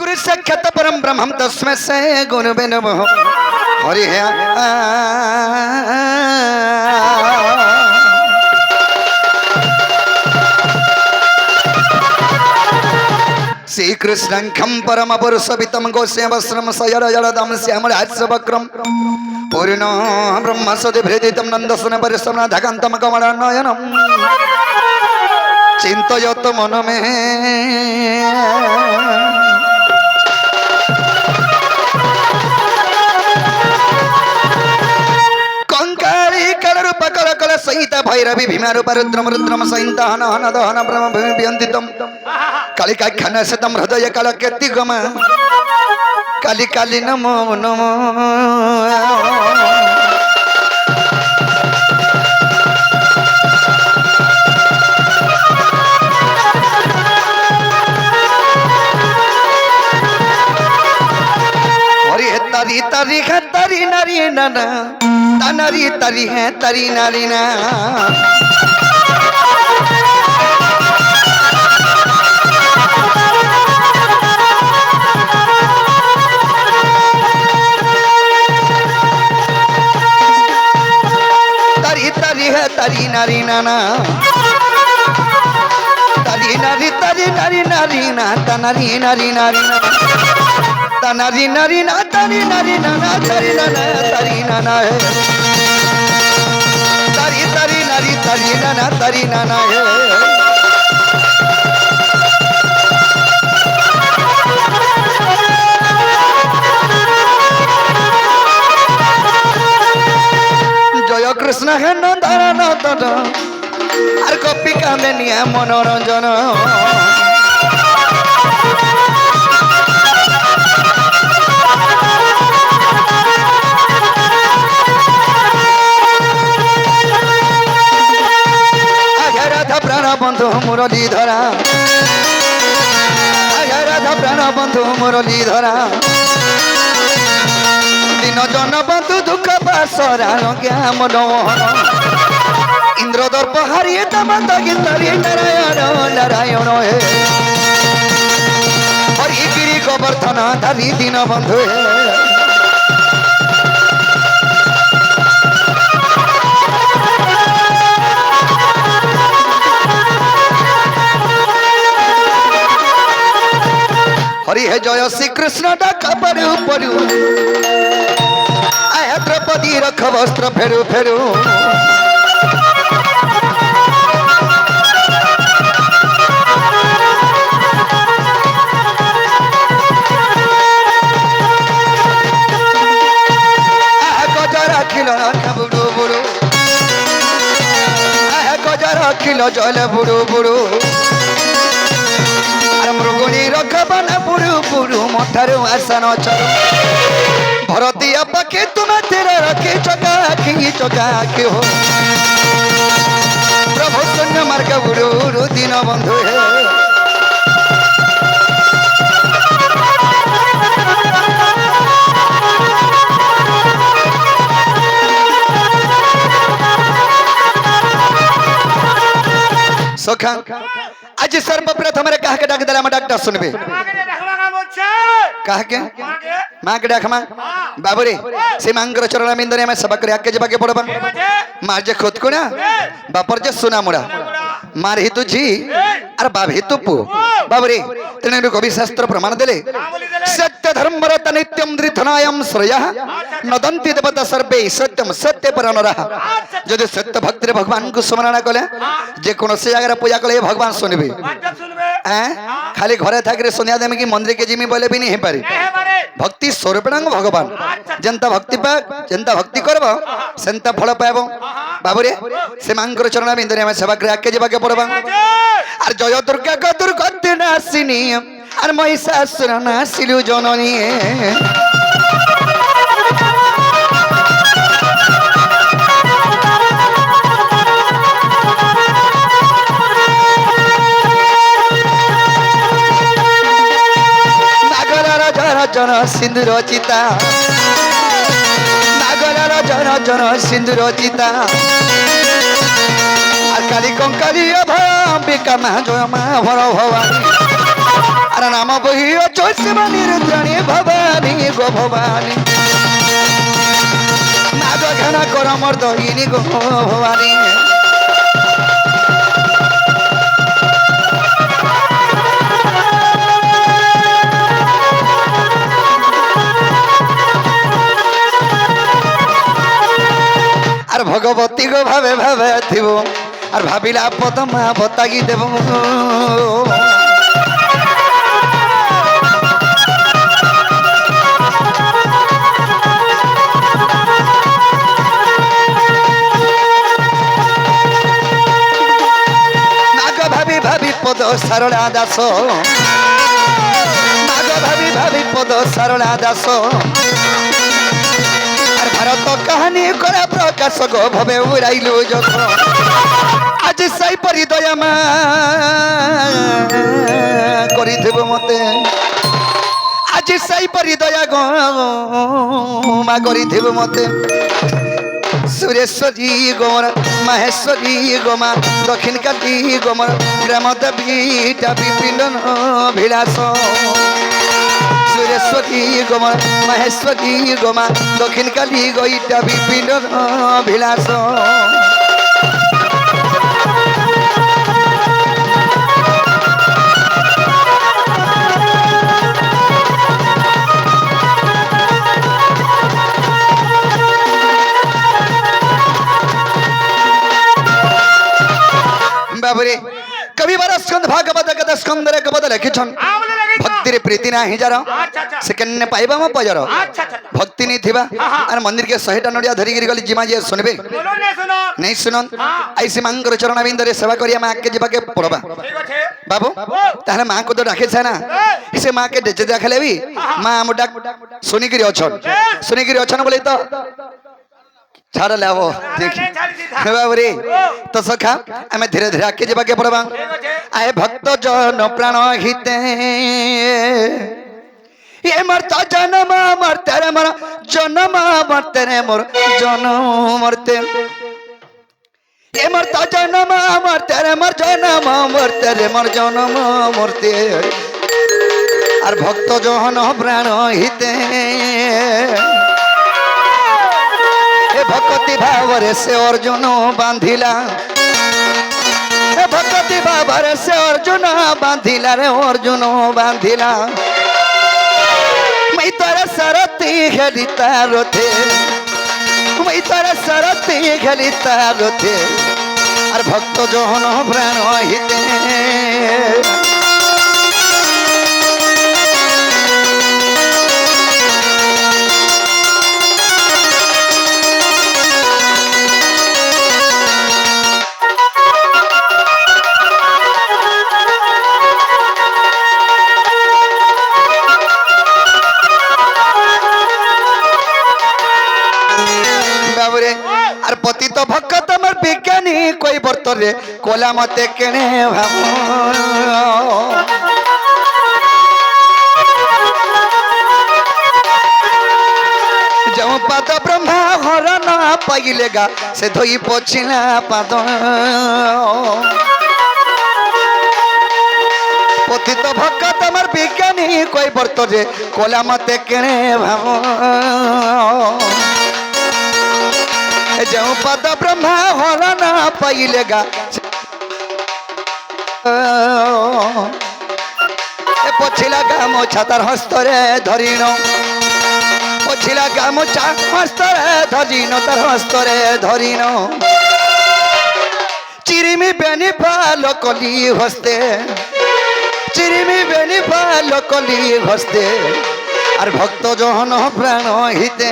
गुरु साक्षात परम ब्रह्म तस्मै से गुरुवे नमः हरि श्री कृष्णं परम पुरुषवितम गोस्यवस्त्रम सयरजलदम श्यामलास्यवक्रम पूर्ण ब्रह्म सदिभृदितं नंदसन परिश्रम धगंतम कमलनयनम चिंतयत मन में कंकाली कलरूप कल सहित भैरवी भीमारूप रुद्रम रुद्रम सहित हन हन दहन ब्रह्म व्यंदितम कालिका खनसतम हृदय काल कीर्तिगम काली काली नमो नमो तरी तरी है तरी नारी नाना तनरी तरी है तरी नारी ना तरी तरी है तरी नारी नाना तरी नारी नारी ना तनरी नारी नारी ना तनारी नारी ना तरी नारी नाना तरी नाना तरी नाना है तरी तरी नारी तरी नाना तरी नाना है जय कृष्ण है नंदन नंदन और कपि कांदे निया मनोरंजन बंधु मुरली धरा राधा प्राण बंधु मुरली धरा दिन जन बंधु दुख पासरा मनोहर इंद्र दर्प हरिये तमंत गीतरी नारायण नारायण हे हरि गिरी गोवर्धन धरी दिन बंधु हे हरि हे जय श्री कृष्ण डाका परू परू आया द्रौपदी रख वस्त्र फेरू फेरू आया गजरा खिल बुड़ू बुड़ू आया गजरा खिल जल बुड़ू बुड़ू मृगुणी रखबन पुरु पुरु मठारु आसन चल भरतिया पाखे तुम तेरा रखी चकाखी हो प्रभु शून्य मार्ग बुरु दिन बंधु हे सखा आज सर्वप्रथम कहा के डाक दिला डाक्टर सुनबे कहा के माँ के डाकमा बाबू रे से मांगर चरण मिंदरे में सबक रे आके जबाके पड़बा मार जे खुद को ना बापर जे सुना मुड़ा मार हितु जी अरे बाप हितु पु बाबू रे तेने कवि शास्त्र प्रमाण देले सत्य धर्म रत नित्यम धृतनायम श्रेयः नदंती देवता सर्वे सत्यम सत्य परानरः यदि सत्य भक्त रे भगवान को स्मरण कले जे कोन से जगह पूजा कले भगवान सुनबे हैं खाली घरे थाकरे सुनिया देमे कि मंदिर के जिमी बोले भी नहीं हे पारे भक्ति स्वरूपांग भगवान जनता भक्ति पा जनता भक्ति करबो सेंता फल पाबो बाबू रे से मांगर चरण बिंदरे में सेवा करे आके जेबाके पड़बा और जय दुर्गा का दुर्गति नासिनी और महिषासुर नासिलु जननी जन सिंदूर चिता नागरार जन जन सिंदूर चिता काली कंकाली अभय अंबिका मा जय मा भर भवानी আর নাম বহিও চৈশবানী রুদ্রাণী ভবানী গো ভবানী নাগ ঘনা কর মোর দহিনী গো ভবানী আর ভগবতী গো ভাবে ভাবে থিব আর ভাবিলা পদমা বতাগি দেব নাগ ভাবি ভাবি পদ সারলা দাস নাগ ভাবি ভাবি পদ সারলা দাস আর ভারত কাহানি করে প্রকাশ গো ভবে উড়াইলু যখন আজ সেই পরি দয়া মা করিথিব মতে আজ সেই পরি দয়া গো মা করিথিব মতে সুরেশ্বরী গোমর মাহেশ্বরী গোমা দক্ষিণ কালী গোমর গ্রাম দেবীটা বিপিন বিলাস সুরেশ্বরী গোমা মহেশ্বরী গোমা দক্ষিণ কালী গইটা বিপিন বিলাস বাবরে কবি বার স্কন্ধ ভাগবত গদ স্কন্ধর কবদ লিখিছন ভক্তির প্রীতি না হিজার সে কেনে পাইবা মো পজর ভক্তি নি থিবা আর মন্দির কে 100টা নড়িয়া ধরি গিরি গলি জিমা যে শুনবে নাই শুনন আইসি মাঙ্গর চরণ বিন্দরে সেবা করিয়া মা কে জিবাকে পড়বা বাবু তাহলে মা কো তো রাখেছে না সে মা কে ডেচে দেখালে বি মা মোটা শুনিগিরি অছন শুনিগিরি অছন বলে তো ছাড় লাভ বাবুরে তো সখা আমি ধীরে ধীরে আগে যাবাকে পড়বা আয়ে ভক্ত জন প্রাণ হিতে এ মরতা জনম মরতে রে মর জনম মরতে রে মোর জনম মরতে এ মরতা জনম মরতে রে মোর জনম মরতে রে মোর জনম মরতে আর ভক্ত জন প্রাণ হিতে ভক্তি ভাবরে সে অর্জুন বাঁধিলা ভক্তি ভাবরে সে অর্জুন বাঁধিলা রে অর্জুন বাঁধিলা মই তোর সরতি খেলি তারথে মই তোর সরতি খেলি তারথে আর ভক্ত জহন প্রাণ হিতে আর পতিত ভক্ত আমার বিজ্ঞানী কই বর্তরে কোলা মতে কেনে ভাব যাও পাদ ব্রহ্মা হরণ পাইলে গা সে ধই পছিলা পাদ পতিত ভক্ত আমার বিজ্ঞানী কই বর্তরে কোলা মতে কেনে ভাব যাও পদ ব্রহ্মা হরণ পাইলে গা পছিলা গামোছা তার হস্তরে ধরিন পছিলা গামোছা হস্তরে ধরিন তার হস্তরে ধরিন চিরিমি বেনি পাল কলি হস্তে চিরিমি বেনি পাল কলি হস্তে আর ভক্ত জহন প্রাণ হিতে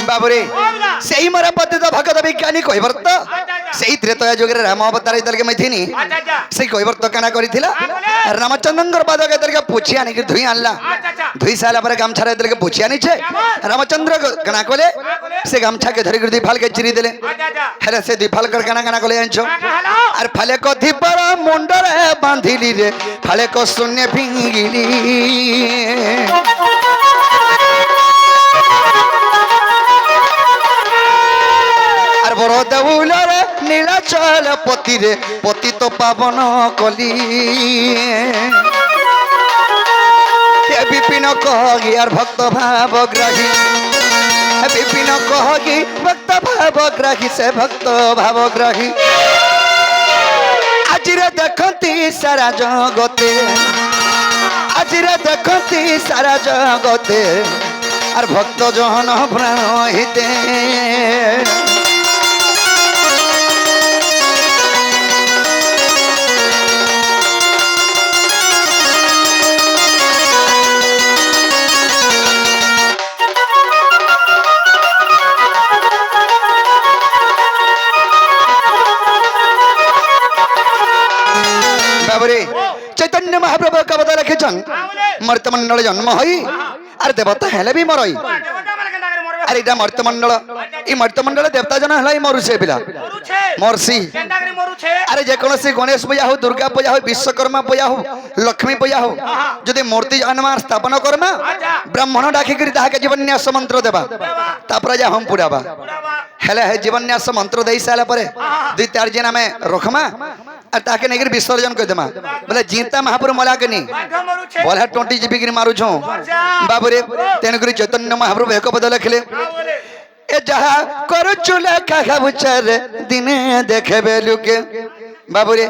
বাবরে সেই মরা পতিত ভগত বিজ্ঞানী কৈবর্ত সেই ত্রেতয়া যুগের রাম অবতার ইতলকে মেথিনি সেই কৈবর্ত কানা করিছিলা রামচন্দ্রঙ্কর পাদকে ইতলকে পুছি আনিকি ধুই আনলা ধুই সারা পরে গামছারে ইতলকে পুছি আনিছে রামচন্দ্র কানা কলে সে গামছাকে ধরি করে দুই ফালকে চিরি দেলে হেলে সে দুই ফালকর কানা কানা কলে আনছো আর ফালে কথি পর মুন্ডরে বাঁধিলি রে ফালে ক শূন্য ফিঙ্গিলি আর বড় দেউলরে নীলাচল পতিরে পতিত পাবন কলি বিপিন কহি আর ভক্ত ভাবগ্রাহী বিপিন কহি ভক্ত ভাবগ্রাহী সে ভক্ত ভাবগ্রাহী আজিরে দেখতি সারা জগতে আজিরে দেখতি সারা জগতে আর ভক্ত জন প্রাণ হিতে চৈতন্য মহাপ্রভু কবতা লিখেছেন মর্তমন্ডল জন্ম হই আর দেবতা হেলে বি মরই আর এটা মর্তমন্ডল এই মর্তমন্ডল দেবতা জন হলাই মরুছে পিলা মরছি আরে যে কোনসি গণেশ পূজা হো দুর্গা পূজা হো বিশ্বকর্মা পূজা হো লক্ষ্মী পূজা হো যদি মূর্তি জন্মার স্থাপন করমা ব্রাহ্মণ ডাকি করে তাহাকে জীবন্যাস মন্ত্র দেবা তারপরে যা হোম পুরাবা হেলে হে জীবন্যাস মন্ত্র দেই সারা পরে দুই চার দিন আমি রখমা আর তাকে নেগির বিসর্জন করে দেমা বলে জিতা মহাপুর মলা কে নি বলে 20 জিবি গির মারু ছো বাবুরে তেনগুরি চৈতন্য মহাপ্রভু এক পদ লিখলে এ যাহা করছু লেখা খাবুচার দিনে দেখবে লোকে বাবুরে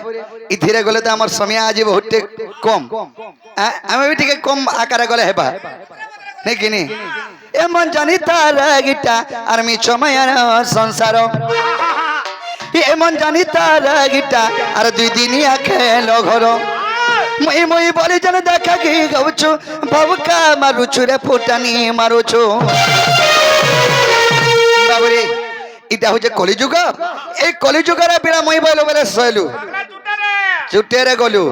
ইথিরে গলে তো আমার সময় আজ বহুত কম আমি বি ঠিক কম আকারে গলে হেবা নাকি নি এমন জানি তার গিটা আর মি ছমায়ার সংসার এমন জানি তার গিটা আর দুই দিনিয়া খেলো ঘর মই মই বলি যেন দেখা কি গাউছু ভাবকা মারুছু রে ফুটানি মারুছু বাবুরে এটা হচ্ছে কলিযুগ এই কলিযুগের বিনা মই বলে বলে সইলু চুটেরে গলু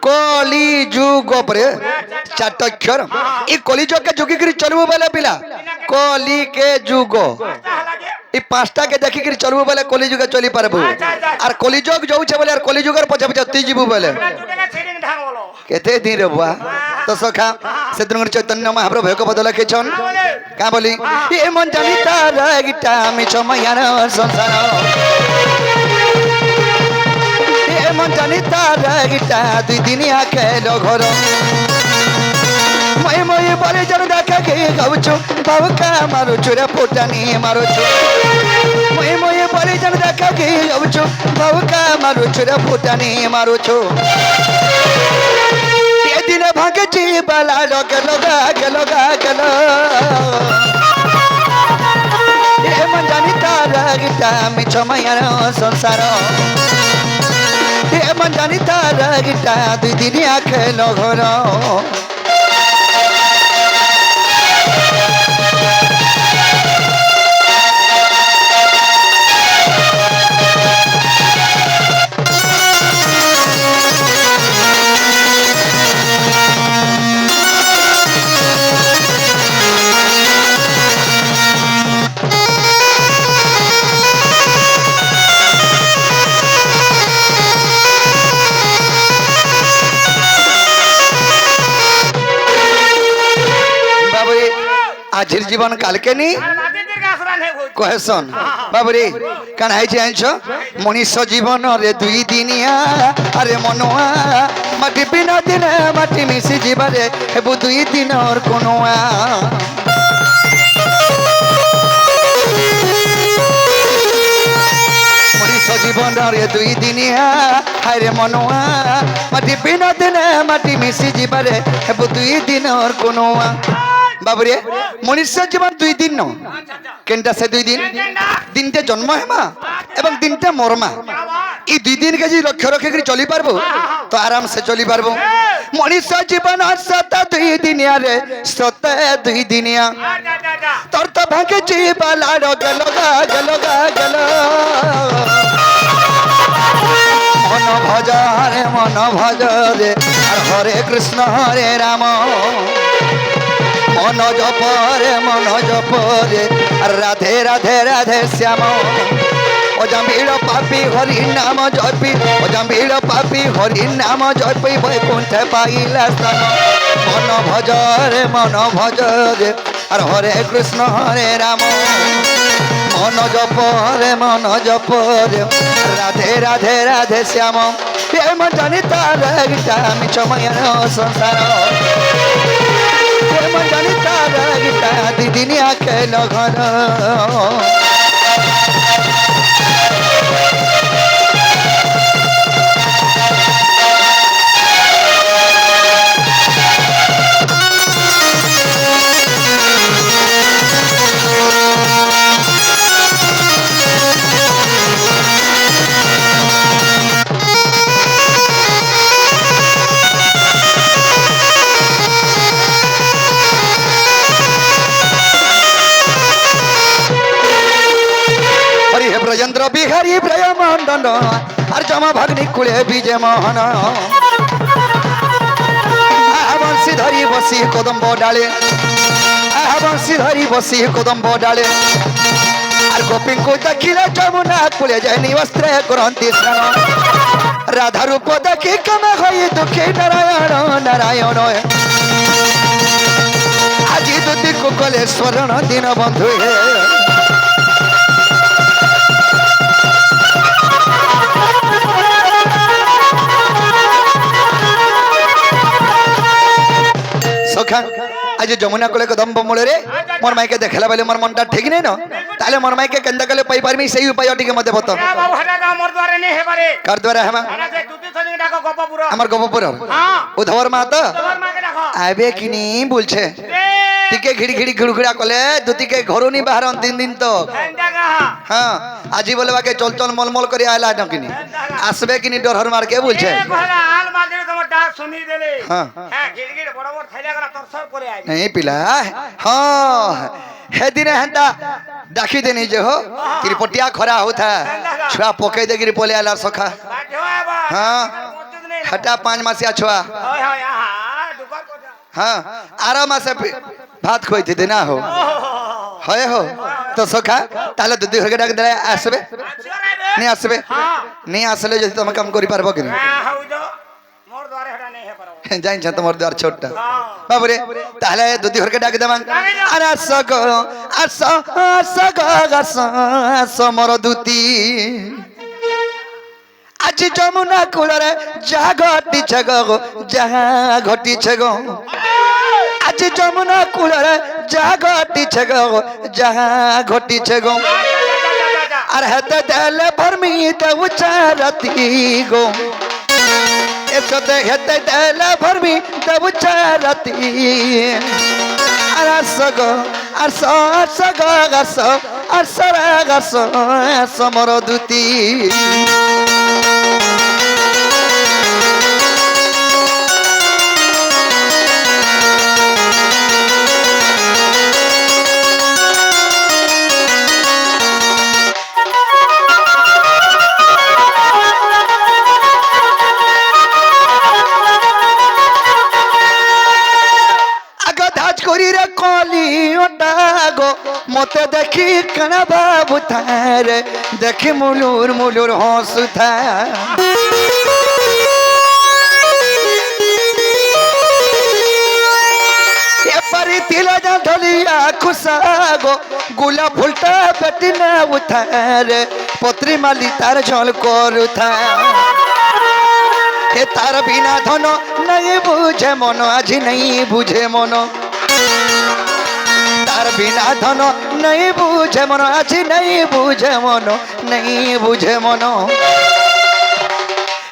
কলিযুগ পরে চারটা অক্ষর এই কলিযুগকে যোগী করে চলবো বলে পিলা কলি কে যুগ এই পাঁচটাকে দেখি করে চলবো বলে কলিযুগে চলি পারবো আর কলিযুগ যাচ্ছে বলে আর কলিযুগের পছে পছে তুই যাবো বলে কেতে দিন রে বুয়া তো সখা সেদিন চৈতন্য মহাপ্রভু এক পদ লিখেছেন কা বলি এমন জানি তার গিটা আমি ছমায়ার সংসার এমন জানি তার গিটা দুই দিনিয়া খেলো ঘর মই মই বলে যেন দেখা কে গাউছু ভাবকা মারুছু রে ফুটানি মারুছু মই মই বলে যেন দেখা কে গাউছু ভাবকা মারুছু রে ফুটানি মারুছু এদিনে ভাগেছি বালা গেল গেল গেল এমন জানি তার গিটা আমি ছমায়ার সংসার এমন জানি তার গিটা দুই দিনিয়া খেলো ঘর আজির জীবন কালকে নি কহেছন বাবুরে কান হয়েছে আনছ মনীষ জীবন রে দুই দিনিয়া আরে মনোয়া মাটি বিনা দিনে মাটি মিশি যাবারে হেবু দুই দিনর কোনোয়া মনীষ জীবন রে দুই দিনিয়া হায়রে মনোয়া মাটি বিনা দিনে মাটি মিশি যাবারে হেবু দুই দিনর কোনোয়া বাবুরে মনুষ্য জীবন দুই দিন ন কেনটা সে দুই দিন দিনটা জন্ম হেমা এবং দিনটা মরমা এই দুই দিন কে যদি লক্ষ্য রক্ষে করে চলি পারবো তো আরাম সে চলি পারবো মনিষ জীবন সত দুই দিনিয়া রে সত দুই দিনিয়া তোর তো ভাগে জীবলার গেল গা গেল গা গেল মন ভজ রে আর হরে কৃষ্ণ হরে রাম মন জপ রে আর রাধে রাধে রাধে শ্যাম ও জাম্বিড় পাপি হরি নাম জপি ও জাম্বিড় পাপি হরি নাম জপি বৈকুণ্ঠ পাইলা স্থান মন ভজ রে আর হরে কৃষ্ণ হরে রাম মন জপ রে রাধে রাধে রাধে শ্যাম প্রেম জানিতা গীতা মিছময়র সংসার প্রেম জানিতা গীতা দিদিনিয়া খেল ঘর ब्रजेंद्र बिहारी ब्रह्मंडन और जमा भग्नि कुले विजय मोहन बंशी धरी बसी कदम्ब डाले बंशी धरी बसी कदम्ब डाले और गोपी को देखिले जमुना कुले जाए वस्त्र ग्रंथि स्नान राधा रूप देखी कम हई दुखी नारायण नारायण आज दुति को कले स्वर्ण दिन बंधु सखा आज जमुना कोले कदम्ब मूल रे मोर माइके देखला बेले मोर मनटा ठीक नै न ताले मोर माइके केंदा कले पाई परमी सही उपाय टिके मते बतो ए बाबू हटा मोर द्वारे नै हेबारे कर द्वारा हेमा अरे से दुती थनी डाको गोपपुर हमर गोपपुर हां उधवर मा त उधवर मा के डाको आबे किनी बोलछे टिके घिड़ी घुड़घुड़ा कले दुती के घरो नी बाहर दिन तो केंदा कहा हां आजी बोलबा के चल मलमल करी आला न किनी आसबे किनी डर मार के बोलछे ए भला हाल मार दे तुम डाक सुनी देले हां हां गिड़गिड़ बड़ बड़ थैला करा तरसर करे आइ नहीं पिला हाँ हे दिन हेंता डाकी देनी जो हो किरपटिया खरा होता छुआ पके दे गिर पोले आला सखा हाँ हटा 5 मासिया छुआ हाँ 8 मासे भात खोई थे ना हो है हो तो सखा ताले दूधी घर के डाक दे आसबे नहीं आसबे नहीं आसले जदि तुम काम करि पारबो कि मोर द्वारे हटा नहीं है परबो जाइन छ तमर द्वार छोटा बाबू रे ताले दूधी घर के डाक देमा अरे सग मोर दूती आज जमुना कूल रे जा घटी छगो जहां घटी छगो आज जमुना कूल रे जा घटी छगो जहां घटी छगो अरे हते देले भरमी त उचारती गो ऐसा देखते देले भरमी त उचारती अरे सगो समर दूती मते देखी कना बाबू थारे देखी मुलुर मुलुर हंसुथा ये परी तिला जा ढलिया खुशागो गुला फुलटा बेटी ना उठारे पत्री माली तार झल करुथा हे तार बिना धन नहीं बुझे मन आज नहीं बुझे मन तार बिना धन नहीं बुझे मन आज नहीं बुझे मन नहीं बुझे मन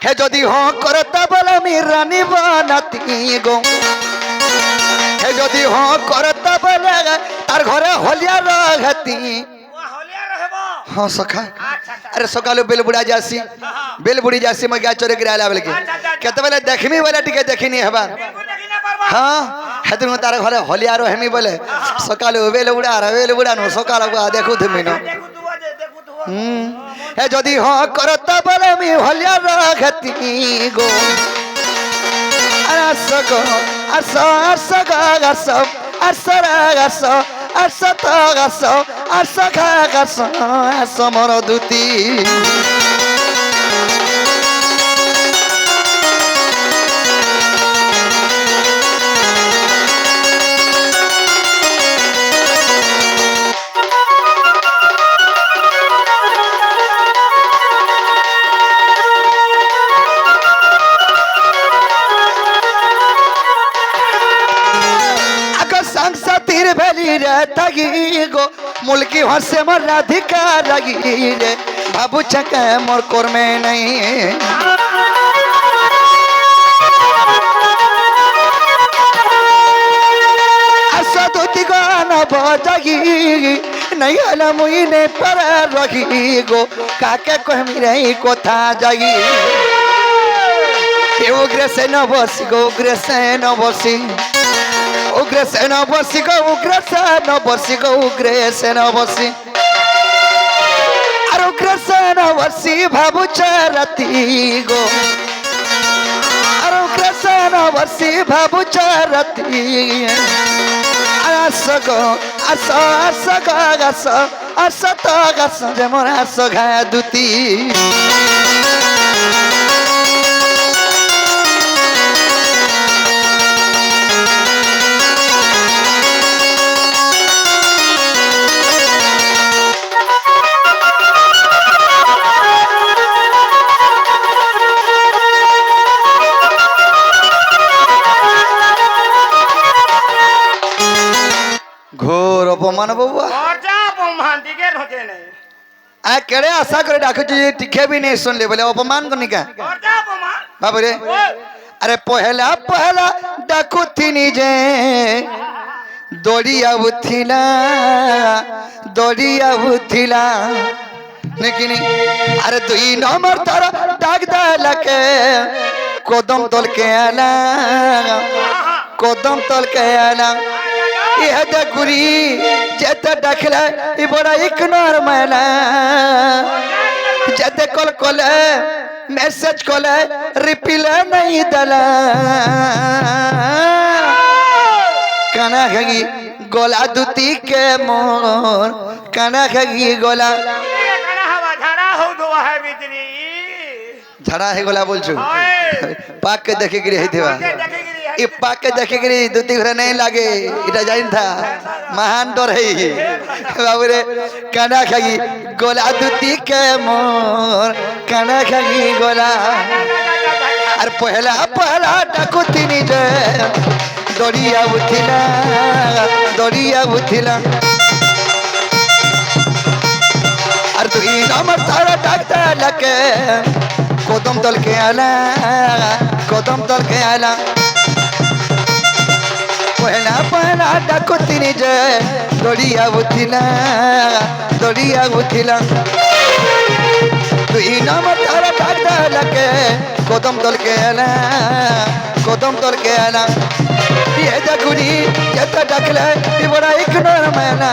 हे जदि हाँ करता बोला मी रानी बनाती गो हे जदि हाँ करता बोला तार घरे होलिया रहती हाँ सखा अरे सकाल बेल बुढ़ा जासी मैं क्या चोरे गिरा बेल के केतबेले देखमी बोले टिके देखिनी हेबा बिल्कुल देखी ना करबा हाँ हेतु तार घरे होलिया रो हेमी बोले सकाले ओबेले उड़ा रवेले उड़ा नो सकाल को देखु थमी नो देखु तू जे देखु तू हे जदी हाँ करता बोले मी होलिया रखती गो असगो असगो असमर दूती संसतीर भेली रे तगी गो मुल्की हसे मोर राधिका लगी रे बाबू चके मोर कोर में नहीं असदुती गान बजगी नहीं हला मुई ने पर रही गो काके कहमी रे कोथा जगी उग्र से न बसी गो उग्र से न बसी उग्र से न बसी गो उग्र से न बसी गो उग्र से न बसी और उग्र से न बसी भाबू चरती गो और उग्र से न बसी भाबू चरती आस गो आस आस गास आस तो गास जे मोर आस घा दूती घोर अपमान बउआ जा अपमान दिगे होते नहीं आ केड़े आशा करे डाकू जी टिके भी नहीं सुन ले बोले अपमान करनी का जा अपमान बाबू रे अरे पहला पहला डाकू थी निजे दौड़िया बुथिला लेकिन अरे दुई नंबर तारा डाक दल के कदम तल के आला कदम तल के आला यह दगुरी जत डखला ई बड़ा इग्नोर मैला जत कल कले मैसेज कले रिप्लाई नहीं दला काना खगी गोला दूती के मोर काना खगी गोला हवा झाड़ा हो दो है बिजली झड़ा है गोला बोल छु पाक के देखे गिरी है देवा ये पाक के देखे गिरी दूती घरे नहीं लागे इटा जाइन था महान डर है बाबू रे काना खगी गोला दूती के मोर काना खगी गोला और पहला पहला डाकुती नी जे दौड़िया बुथिला और तू नंबर तारा डाकता लके कदम तल के आला पहला पहला डाकुती नी जे दौड़िया बुथिला तू नंबर तारा डाकता लके कदम तल के आला ये जगुनी जत डकले ई बड़ा इग्नोर मैना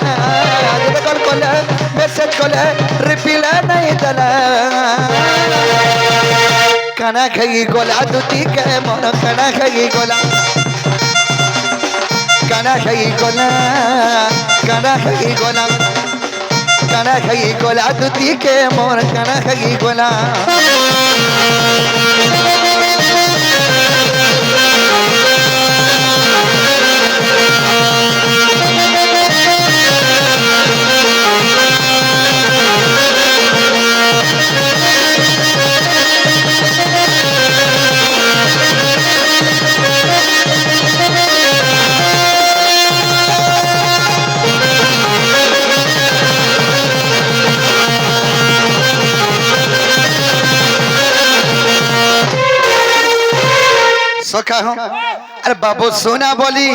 जत कल कोले मैसेज कोले रिप्लाई नहीं दला काना खगी गोला दूती के मन काना खगी गोला काना खगी गोला दूती के मोर काना खगी गोला सखा हूँ अरे बाबू सोना बोली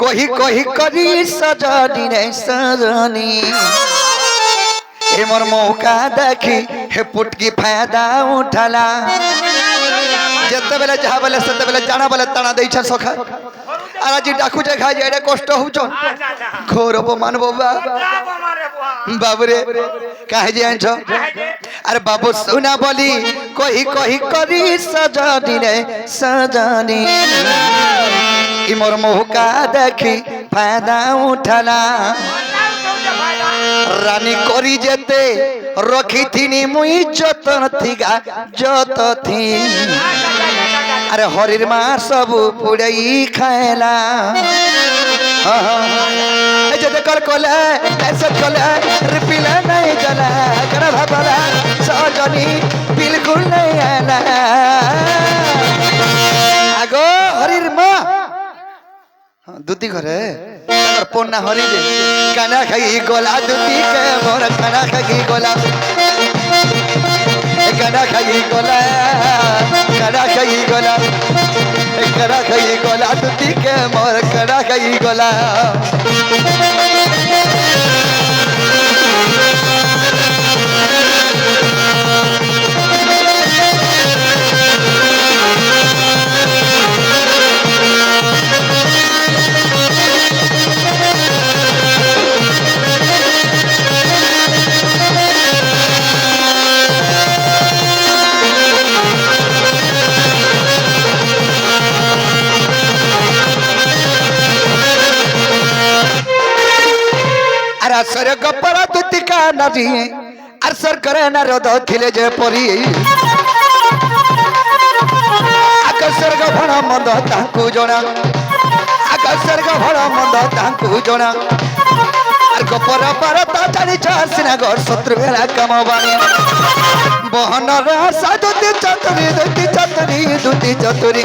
कोही कोही करी सजनी रे सजनी ए मोर मौका देखी हे पुटकी फायदा उठला যেতেবেলে যাহা বেলে সেতেবেলে জানা বেলে তানা দেইছে সখা আর আজি ডাকুছে খাই যে এটা কষ্ট হউছন আচ্ছা আচ্ছা ঘোর অপমান বাবা যা বোমা রে বুয়া বাবুরে কাহে যে আনছ আরে বাবু সুনা বলি কহি কহি করি সজানি রে সজানি ই মোর মুহকা দেখি ফায়দা উঠালা রানী করি যেতে রখিথিনি মুই যতন থিগা যত থি আরে হরির মা সবু পুড়াই খায়লা এই যে দেখর কলে এসে কলে রিপিলে নাই জলা কর ভাবলা সজনি বিলকুল নাই আলা আগো হরির মা দুতি ঘরে তার পন্না হরি দে কানা খাই গলা দুতি কে মোর কানা খাই গলা কানা খাই গলা কানা খাই গলা কানা খাই গলা দুতি কে মোর কানা খাই গলা আর স্বর্গ পর দুতিকা নারী আর সরকারে নারদ ଥିଲେ যে পরি আকাশ স্বর্গ ভণ মন্দ তাଙ୍କୁ জଣା আকাশ স্বর্গ ভণ মন্দ তাଙ୍କୁ জଣା আর গোপর পর তা জানিছ সিনা গর শত্রু বেলা কামবাণী বহনর আশা দুতি চতুরি দুতি চতুরি দুতি চতুরি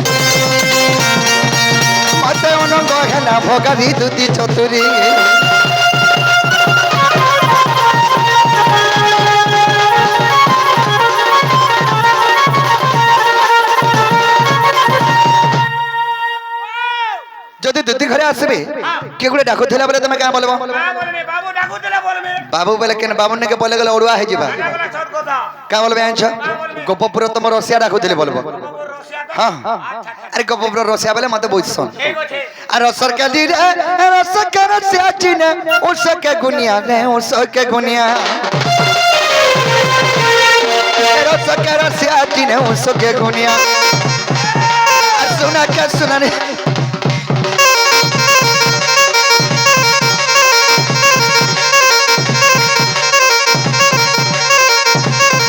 মতে অনঙ্গ হেলা ভগারি দুতি চতুরি যদি দুতি ঘরে আসবে কে গুলো ডাকুଥିଲା বলে তুমি কেন বলবো বাবু ডাকুতলে বলবে বাবু বলে কেন বাবু নাকি বলে গেলে ওড়ুয়া হয়ে যাবা এগুলা সব কথা কা বলবে আনছ গোপপুর তোমার রসিয়া ডাকুଥିଲେ বলবো হ্যাঁ আরে গোপপুর রসিয়া বলে মতে বুঝছন ঠিক আছে আর রসর কে দি রে রসর কে রসিয়া চিনে উসকে গুনিয়া রে উসকে গুনিয়া রসর কে রসিয়া চিনে উসকে গুনিয়া আর सुना के सुना